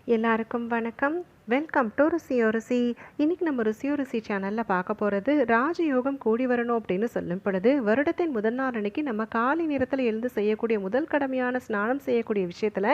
எல்லாருக்கும் வணக்கம். Welcome to ருசியோ ருசி. இன்னைக்கு நம்ம ருசியோ ருசி சேனலில் பார்க்க போகிறது ராஜயோகம் கூடி வரணும் அப்படின்னு சொல்லும் பொழுது வருடத்தின் முதல் நாள் அன்னைக்கு நம்ம காலை நேரத்தில் எழுந்து செய்யக்கூடிய முதல் கடமையான ஸ்நானம் செய்யக்கூடிய விஷயத்தில்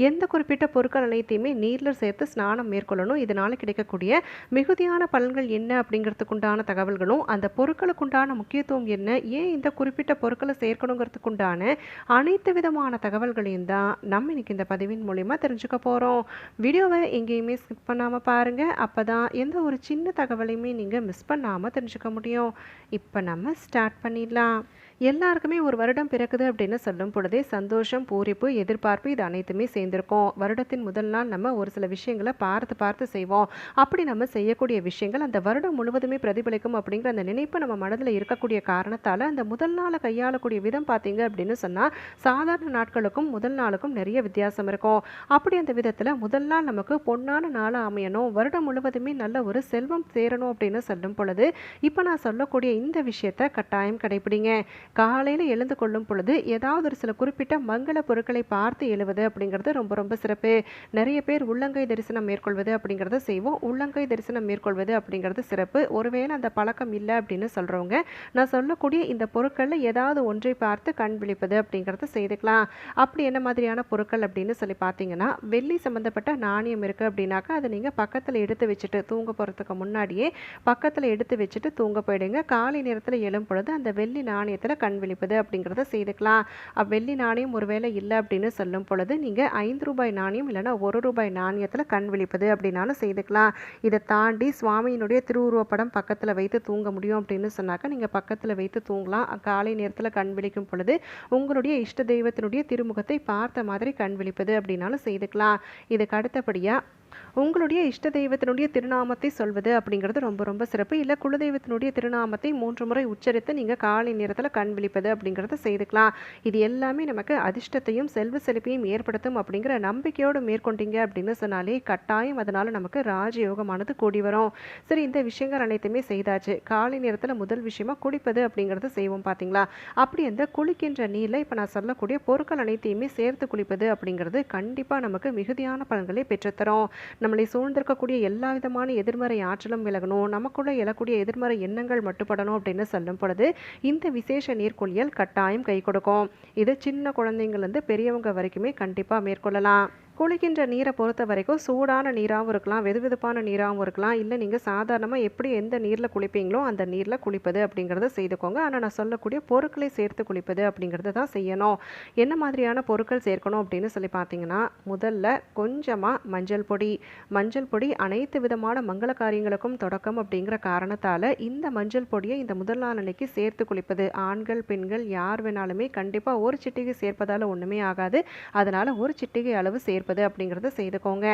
எந்த குறிப்பிட்ட பொருட்கள் அனைத்தையுமே நீரில் சேர்த்து ஸ்நானம் மேற்கொள்ளணும், இதனால் கிடைக்கக்கூடிய மிகுதியான பலன்கள் என்ன அப்படிங்கிறதுக்குண்டான தகவல்களும், அந்த பொருட்களுக்குண்டான முக்கியத்துவம் என்ன, ஏன் இந்த குறிப்பிட்ட பொருட்களை சேர்க்கணுங்கிறதுக்குண்டான அனைத்து விதமான தகவல்களையும் தான் நம்ம இன்னைக்கு இந்த பதிவின் மூலிமா தெரிஞ்சுக்க போகிறோம். வீடியோவை எங்கேயுமே ஸ்கிப் பண்ணாமல் பாருங்கள், அப்போ தான் எந்த ஒரு சின்ன தகவலையுமே நீங்கள் மிஸ் பண்ணாமல் தெரிஞ்சுக்க முடியும். இப்போ நம்ம ஸ்டார்ட் பண்ணிடலாம். எல்லாருக்குமே ஒரு வருடம் பிறக்குது அப்படின்னு சொல்லும் பொழுதே சந்தோஷம், பூரிப்பு, எதிர்பார்ப்பு இது அனைத்துமே சேர்ந்திருக்கும். வருடத்தின் முதல் நாள் நம்ம ஒரு சில விஷயங்களை பார்த்து பார்த்து செய்வோம். அப்படி நம்ம செய்யக்கூடிய விஷயங்கள் அந்த வருடம் முழுவதுமே பிரதிபலிக்கும் அப்படிங்கிற அந்த நினைப்பு நம்ம மனதில் இருக்கக்கூடிய காரணத்தால் அந்த முதல் நாளை கையாளக்கூடிய விதம் பார்த்தீங்க அப்படின்னு சொன்னால் சாதாரண நாட்களுக்கும் முதல் நாளுக்கும் நிறைய வித்தியாசம் இருக்கும். அப்படி அந்த விதத்தில் முதல் நாள் நமக்கு பொன்னான நாளாக அமையணும், வருடம் முழுவதுமே நல்ல ஒரு செல்வம் சேரணும் அப்படின்னு சொல்லும் பொழுது இப்போ நான் சொல்லக்கூடிய இந்த விஷயத்தை கட்டாயம் கடைபிடிங்க. காலையில் எழுந்து கொள்ளும் பொழுது ஏதாவது ஒரு சில குறிப்பிட்ட மங்கள பொருட்களை பார்த்து எழுவது அப்படிங்கிறது ரொம்ப ரொம்ப சிறப்பு. நிறைய பேர் உள்ளங்கை தரிசனம் மேற்கொள்வது அப்படிங்கிறத செய்வோம். உள்ளங்கை தரிசனம் மேற்கொள்வது அப்படிங்கிறது சிறப்பு. ஒருவேளை அந்த பழக்கம் இல்லை அப்படின்னு சொல்கிறவங்க நான் சொல்லக்கூடிய இந்த பொருட்களில் ஏதாவது ஒன்றை பார்த்து கண் விழிப்பது அப்படிங்கிறத செய்துக்கலாம். அப்படி என்ன மாதிரியான பொருட்கள் அப்படின்னு சொல்லி பார்த்தீங்கன்னா, வெள்ளி சம்மந்தப்பட்ட நாணயம் இருக்குது அப்படின்னாக்கா அதை நீங்கள் பக்கத்தில் எடுத்து வச்சுட்டு தூங்க போகிறதுக்கு முன்னாடியே பக்கத்தில் எடுத்து வச்சுட்டு தூங்க போயிடுங்க. காலை நேரத்தில் எழும் பொழுது அந்த வெள்ளி நாணயத்தில் கண் விழிப்பது அப்படிங்கிறத செய்துக்கலாம். வெள்ளி நாணயம் ஒருவேளை இல்லை அப்படின்னு சொல்லும் பொழுது நீங்கள் 5 ரூபாய் நாணயம் இல்லைனா 1 ரூபாய் நாணயத்தில் கண் விழிப்பது அப்படின்னாலும் செய்துக்கலாம். இதை தாண்டி சுவாமியினுடைய திருவுருவப்படம் பக்கத்தில் வைத்து தூங்க முடியும் அப்படின்னு சொன்னாக்கா நீங்கள் பக்கத்தில் வைத்து தூங்கலாம். காலை நேரத்தில் கண் விழிக்கும் பொழுது உங்களுடைய இஷ்ட தெய்வத்தினுடைய திருமுகத்தை பார்த்த மாதிரி கண் விழிப்பது அப்படின்னாலும் செய்துக்கலாம். இதுக்கு அடுத்தபடியாக உங்களுடைய இஷ்ட தெய்வத்தினுடைய திருநாமத்தை சொல்வது அப்படிங்கிறது ரொம்ப ரொம்ப சிறப்பு. இல்லை குலதெய்வத்தினுடைய திருநாமத்தை 3 முறை உச்சரித்து நீங்கள் காலை நேரத்தில் கண் விழிப்பது அப்படிங்கிறத செய்துக்கலாம். இது எல்லாமே நமக்கு அதிர்ஷ்டத்தையும் செல்வ செழிப்பையும் ஏற்படுத்தும் அப்படிங்கிற நம்பிக்கையோடு மேற்கொண்டீங்க அப்படின்னு சொன்னாலே கட்டாயம் அதனால் நமக்கு ராஜயோகமானது கூடி வரும். சரி, இந்த விஷயங்கள் அனைத்துமே செய்தாச்சு. காலை நேரத்தில் முதல் விஷயமா குளிப்பது அப்படிங்கிறத செய்வோம் பார்த்தீங்களா. அப்படி அந்த குளிக்கின்ற நீரில் இப்போ நான் சொல்லக்கூடிய பொருட்கள் அனைத்தையுமே சேர்த்து குளிப்பது அப்படிங்கிறது கண்டிப்பாக நமக்கு மிகுதியான பலன்களை பெற்றுத்தரும். நம்மளை சூழ்ந்திருக்கக்கூடிய எல்லா விதமான எதிர்மறை ஆற்றலும் விலகணும், நமக்குள்ள எழக்கூடிய எதிர்மறை எண்ணங்கள் மட்டுப்படணும் அப்படின்னு சொல்லும் பொழுது இந்த விசேஷ நீர்க்குளியல் கட்டாயம் கை கொடுக்கும். இது சின்ன குழந்தைங்கள்லேருந்து பெரியவங்க வரைக்குமே கண்டிப்பாக மேற்கொள்ளலாம். குளிக்கின்ற நீரை பொறுத்த வரைக்கும் சூடான நீராகவும் இருக்கலாம், வெதுவெதுப்பான நீராகவும் இருக்கலாம். இல்லை நீங்கள் சாதாரணமாக எப்படி எந்த நீரில் குளிப்பீங்களோ அந்த நீரில் குளிப்பது அப்படிங்கிறத செய்துக்கோங்க. ஆனால் நான் சொல்லக்கூடிய பொருட்களை சேர்த்து குளிப்பது அப்படிங்கிறத தான் செய்யணும். என்ன மாதிரியான பொருட்கள் சேர்க்கணும் அப்படின்னு சொல்லி பார்த்தீங்கன்னா, முதல்ல கொஞ்சமாக மஞ்சள் பொடி அனைத்து விதமான மங்கள காரியங்களுக்கும் தொடக்கம் அப்படிங்கிற காரணத்தால் இந்த மஞ்சள் பொடியை இந்த முதல் நாள் அன்னைக்கு சேர்த்து குளிப்பது. ஆண்கள் பெண்கள் யார் வேணாலுமே கண்டிப்பாக ஒரு சிட்டிகை சேர்ப்பதால் ஒன்றுமே ஆகாது. அதனால் ஒரு சிட்டிகை அளவு சேர்ப்பது அப்படிங்கிறத செய்துக்கோங்க.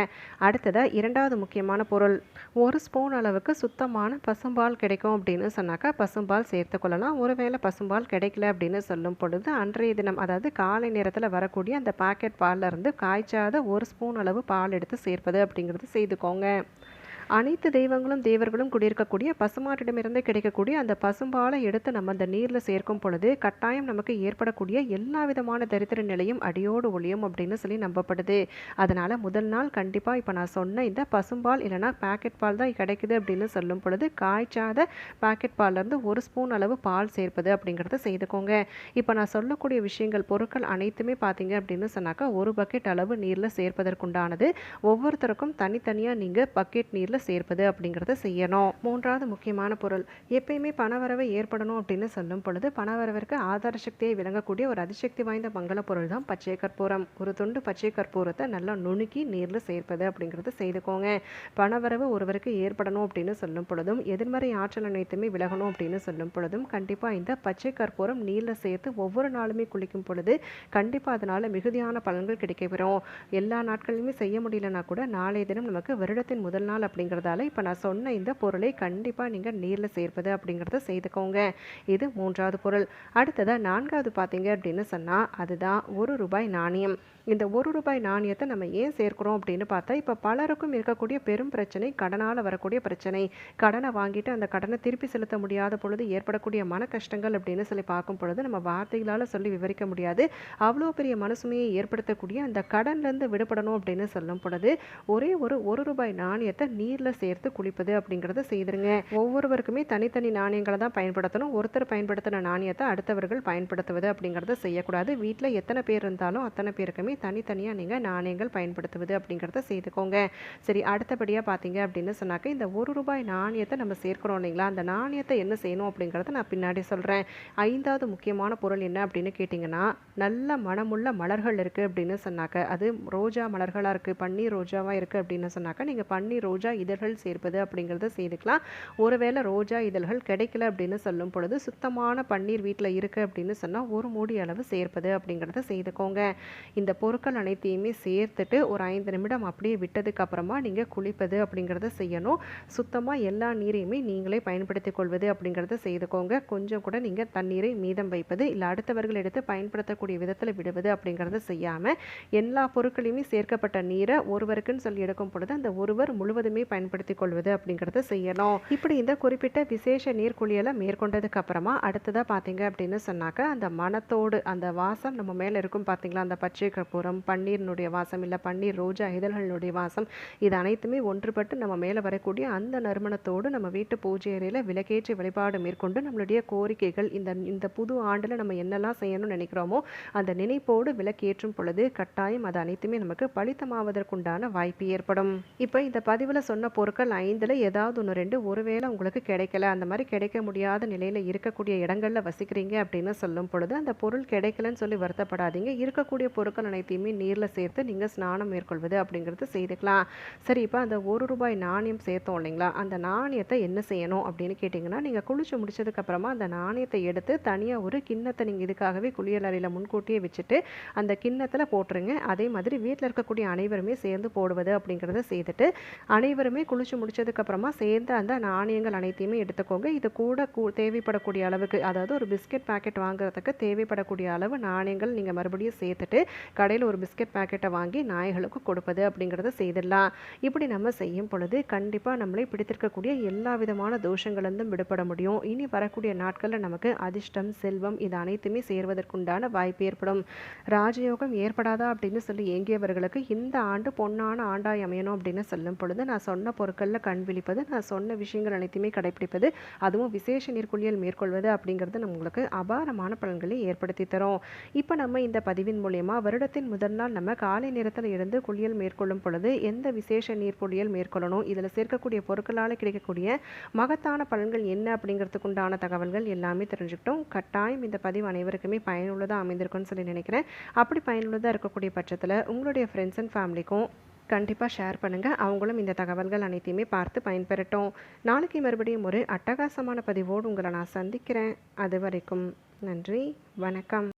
அடுத்ததாக இரண்டாவது முக்கியமான பொருள், 1 ஸ்பூன் அளவுக்கு சுத்தமான பசும்பால் கிடைக்கும் அப்படின்னு சொன்னாக்கா பசும்பால் சேர்த்து கொள்ளலாம். ஒருவேளை பசும்பால் கிடைக்கல அப்படின்னு சொல்லும் பொழுது அன்றைய தினம், அதாவது காலை நேரத்தில் வரக்கூடிய அந்த பாக்கெட் பாலில் இருந்து காய்ச்சாத 1 ஸ்பூன் அளவு பால் எடுத்து சேர்ப்பது அப்படிங்கிறது செய்துக்கோங்க. அனைத்து தெய்வங்களும் தேவர்களும் குடியிருக்கக்கூடிய பசுமாட்டிடமிருந்து கிடைக்கக்கூடிய அந்த பசும்பாலை எடுத்து நம்ம அந்த நீரில் சேர்க்கும் பொழுது கட்டாயம் நமக்கு ஏற்படக்கூடிய எல்லா விதமான தரித்திர நிலையும் அடியோடு ஒழியும் அப்படின்னு சொல்லி நம்பப்படுது. அதனால் முதல் நாள் கண்டிப்பாக இப்போ நான் சொன்ன இந்த பசும்பால் இல்லைனா பேக்கெட் பால் தான் கிடைக்குது அப்படின்னு சொல்லும் பொழுது காய்ச்சாத பேக்கெட் பால்லேருந்து 1 ஸ்பூன் அளவு பால் சேர்ப்பது அப்படிங்கிறத செய்துக்கோங்க. இப்போ நான் சொல்லக்கூடிய விஷயங்கள் பொருட்கள் அனைத்துமே பார்த்தீங்க அப்படின்னு சொன்னாக்கா 1 பக்கெட் அளவு நீரில் சேர்ப்பதற்குண்டானது. ஒவ்வொருத்தருக்கும் தனித்தனியாக நீங்கள் பக்கெட் நீரில் சேர்ப்பது அப்படிங்கிறத செய்யணும். மூன்றாவது முக்கியமான பொருள், எப்பயுமே பணவரவு ஏற்படணும் அப்படின்னு சொல்லும் பொழுது பணவரவிற்கு ஆதார சக்தியை விளங்கக்கூடிய ஒரு அதிசக்தி வாய்ந்த மங்கள பொருள் தான் பச்சை கற்பூரம். ஒரு துண்டு பச்சை கற்பூரத்தை நல்லா நுணுக்கி நீரில் சேர்ப்பது அப்படிங்கிறத செய்துக்கோங்க. பணவரவு ஒருவருக்கு ஏற்படணும் அப்படின்னு சொல்லும் பொழுதும் எதிர்மறை ஆற்றல் அனைத்துமே விலகணும் அப்படின்னு சொல்லும் பொழுதும் கண்டிப்பாக இந்த பச்சை கற்பூரம் நீரில் சேர்த்து ஒவ்வொரு நாளுமே குளிக்கும் பொழுது கண்டிப்பாக அதனால் மிகுதியான பலன்கள் கிடைக்கப்பெறும். எல்லா நாட்களிலுமே செய்ய முடியலனா கூட நாளைய தினம் நமக்கு வருடத்தின் முதல் நாள் அப்படிங்கிறதால இப்போ நான் சொன்ன இந்த பொருளை கண்டிப்பாக நீங்கள் நீரில் சேர்ப்பது அப்படிங்கிறத செய்துக்கோங்க. இது மூன்றாவது பொருள். அடுத்ததாக 4வது பார்த்தீங்க அப்படின்னு சொன்னால் அதுதான் 1 ரூபாய் நாணயம். இந்த ₹1 நாணயத்தை நம்ம ஏன் சேர்க்கிறோம் அப்படின்னு பார்த்தா, இப்போ பலருக்கும் இருக்கக்கூடிய பெரும் பிரச்சனை கடனால் வரக்கூடிய பிரச்சனை. கடனை வாங்கிட்டு அந்த கடனை திருப்பி செலுத்த முடியாத பொழுது ஏற்படக்கூடிய மன கஷ்டங்கள் அப்படின்னு சொல்லி பார்க்கும் பொழுது நம்ம வார்த்தைகளால் சொல்லி விவரிக்க முடியாது. அவ்வளோ பெரிய மனசுமையை ஏற்படுத்தக்கூடிய அந்த கடன்லேருந்து விடுபடணும் அப்படின்னு சொல்லும் பொழுது ஒரே ஒரு ₹1 நாணயத்தை நீரில் சேர்த்து குளிப்பது அப்படிங்கிறத செய்திருங்க. ஒவ்வொருவருக்குமே தனித்தனி நாணயங்களை தான் பயன்படுத்தணும். ஒருத்தர் பயன்படுத்தின நாணயத்தை அடுத்தவர்கள் பயன்படுத்துவது அப்படிங்கிறத செய்யக்கூடாது. வீட்டில் எத்தனை பேர் இருந்தாலும் அத்தனை பேருக்குமே தனித்தனியாக நீங்கள் நாணயங்கள் பயன்படுத்துவது அப்படிங்கிறத செய்துக்கோங்க. சரி, அடுத்தபடியாக பார்த்தீங்க அப்படின்னு சொன்னாக்க இந்த ₹1 நாணயத்தை நம்ம சேர்க்கிறோம் இல்லைங்களா, அந்த நாணயத்தை என்ன செய்யணும் அப்படிங்கிறத நான் பின்னாடி சொல்கிறேன். 5வது முக்கியமான பொருள் என்ன அப்படின்னு கேட்டிங்கன்னா, நல்ல மணமுள்ள மலர்கள் இருக்குது அப்படின்னு சொன்னாக்க, அது ரோஜா மலர்களாக இருக்குது, பன்னீர் ரோஜாவாக இருக்குது அப்படின்னு சொன்னாக்க நீங்கள் பன்னீர் ரோஜா இதழ்கள் சேர்ப்பது அப்படிங்கிறத செய்துக்கலாம். ஒருவேளை ரோஜா இதழ்கள் கிடைக்கல அப்படின்னு சொல்லும் பொழுது சுத்தமான பன்னீர் வீட்டில் இருக்குது அப்படின்னு சொன்னால் ஒரு மூடி அளவு சேர்ப்பது அப்படிங்கிறத செய்துக்கோங்க. இந்த பொருட்கள் அனைத்தையுமே சேர்த்துட்டு ஒரு 5 நிமிடம் அப்படியே விட்டதுக்கு அப்புறமா நீங்கள் குளிப்பது அப்படிங்கிறத செய்யணும். சுத்தமாக எல்லா நீரையுமே நீங்களே பயன்படுத்திக் கொள்வது அப்படிங்கிறத செய்துக்கோங்க. கொஞ்சம் கூட நீங்கள் தண்ணீரை மீதம் வைப்பது இல்லை அடுத்தவர்கள் எடுத்து பயன்படுத்தக்கூடிய விதத்தில் விடுவது அப்படிங்கிறத செய்யாமல் எல்லா பொருட்களையுமே சேர்க்கப்பட்ட நீரை ஒருவருக்குன்னு சொல்லி எடுக்கும் பொழுது அந்த ஒருவர் முழுவதுமே பயன்படுத்திக் கொள்வது அப்படிங்கிறத செய்யணும். இப்படி இந்த குறிப்பிட்ட விசேஷ நீர் குளியலை மேற்கொண்டதுக்கு அப்புறமா அடுத்ததாக பார்த்தீங்க அப்படின்னு சொன்னாக்க, அந்த மனத்தோடு அந்த வாசம் நம்ம மேலே இருக்கும் பார்த்தீங்களா, அந்த பச்சை கற்பூரம், பன்னீரினுடைய வாசம் இல்லை பன்னீர் ரோஜா இதழ்களுடைய வாசம், இது அனைத்துமே ஒன்றுபட்டு நம்ம மேலே வரக்கூடிய அந்த நறுமணத்தோடு நம்ம வீட்டு பூஜை அறையில் விளக்கேற்றி வழிபாடு மேற்கொண்டு நம்மளுடைய கோரிக்கைகள் இந்த இந்த புது ஆண்டில் நம்ம என்னெல்லாம் செய்யணும்னு நினைக்கிறோமோ அந்த நினைப்போடு விளக்கேற்றும் பொழுது கட்டாயம் அது அனைத்துமே நமக்கு பலித்தமாவதற்குண்டான வாய்ப்பு ஏற்படும். இப்போ இந்த பதிவில் சொன்ன பொருட்கள் 5ல் ஏதாவது 1-2 ஒருவேளை உங்களுக்கு கிடைக்கல, அந்த மாதிரி கிடைக்க முடியாத நிலையில் இருக்கக்கூடிய இடங்களில் வசிக்கிறீங்க அப்படின்னு சொல்லும் பொழுது அந்த பொருள் கிடைக்கலன்னு சொல்லி வருத்தப்படாதீங்க. இருக்கக்கூடிய பொருட்கள் அனைத்தையுமே நீரில் சேர்த்து நீங்கள் ஸ்நானம் மேற்கொள்வது அப்படிங்கிறது செய்துக்கலாம். சரி, இப்போ அந்த ₹1 நாணயம் சேர்த்தோம் இல்லைங்களா, அந்த நாணயத்தை என்ன செய்யணும் அப்படின்னு கேட்டிங்கன்னா, நீங்கள் குளிச்சு முடிச்சதுக்கப்புறமா அந்த நாணயத்தை எடுத்து தனியாக ஒரு கிண்ணத்தை நீங்கள் இதுக்காகவே குளியல் அறையில் முன்கூட்டியே வச்சுட்டு அந்த கிண்ணத்தில் போட்டுருங்க. அதே மாதிரி வீட்டில் இருக்கக்கூடிய அனைவருமே சேர்ந்து போடுவது அப்படிங்கிறத செய்துட்டு அனைவருமே குளிச்சு முடிச்சதுக்கப்புறமா சேர்ந்து அந்த நாணயங்கள் அனைத்தையுமே எடுத்துக்கோங்க. இது கூட தேவைப்படக்கூடிய அளவுக்கு, அதாவது ஒரு பிஸ்கெட் பாக்கெட் வாங்குறதுக்கு தேவைப்படக்கூடிய அளவு நாணயங்கள் நீங்கள் மறுபடியும் சேர்த்துட்டு கடையில் ஒரு பிஸ்கெட் பாக்கெட்டை வாங்கி நாய்களுக்கு கொடுப்பது அப்படிங்கிறத செய்திடலாம். இப்படி நம்ம செய்யும் பொழுது கண்டிப்பாக நம்மளை பிடித்திருக்கக்கூடிய எல்லா விதமான தோஷங்களிலிருந்தும் விடுபட முடியும். இனி வரக்கூடிய நாட்களில் நமக்கு அதிர்ஷ்டம், செல்வம் இது அனைத்துமே சேர்வதற்குண்டான வாய்ப்பு ஏற்படும். ராஜயோகம் ஏற்படாதா அப்படின்னு சொல்லி ஏங்கியவர்களுக்கு இந்த ஆண்டு பொன்னான ஆண்டாய் அமையணும் அப்படின்னு சொல்லும் பொழுது நான் சொன்ன பொருட்களில் கண் விழிப்பது, நான் சொன்ன விஷயங்கள் அனைத்துமே கடைபிடிப்பது, அதுவும் விசேஷ நீர்க்குளியல் மேற்கொள்வது அப்படிங்கிறது நம்மளுக்கு அபாரமான பலன்களை ஏற்படுத்தி தரும். இப்போ நம்ம இந்த பதிவின் மூலயமா வருடத்தின் முதல் நாள் நம்ம காலை நேரத்தில் இருந்து குளியல் மேற்கொள்ளும் பொழுது எந்த விசேஷ நீர் குளியல் மேற்கொள்ளணும், இதில் சேர்க்கக்கூடிய பொருட்களால் கிடைக்கக்கூடிய மகத்தான பலன்கள் என்ன அப்படிங்கிறதுக்குண்டான தகவல்கள் எல்லாமே தெரிஞ்சுக்கிட்டோம். கட்டாயம் இந்த பதிவு அனைவருக்குமே பயனுள்ளதாக அமைந்திருக்கும்னு சொல்லி நினைக்கிறேன். அப்படி பயனுள்ளதாக இருக்கக்கூடிய பட்சத்தில் உங்களுடைய ஃப்ரெண்ட்ஸ் அண்ட் ஃபேமிலிக்கும் கண்டிப்பாக ஷேர் பண்ணுங்கள். அவங்களும் இந்த தகவல்கள் அனைத்தையுமே பார்த்து பயன்பெறட்டும். நாளைக்கு மறுபடியும் ஒரு அட்டகாசமான பதிவோடு உங்களை நான் சந்திக்கிறேன். அது வரைக்கும் நன்றி, வணக்கம்.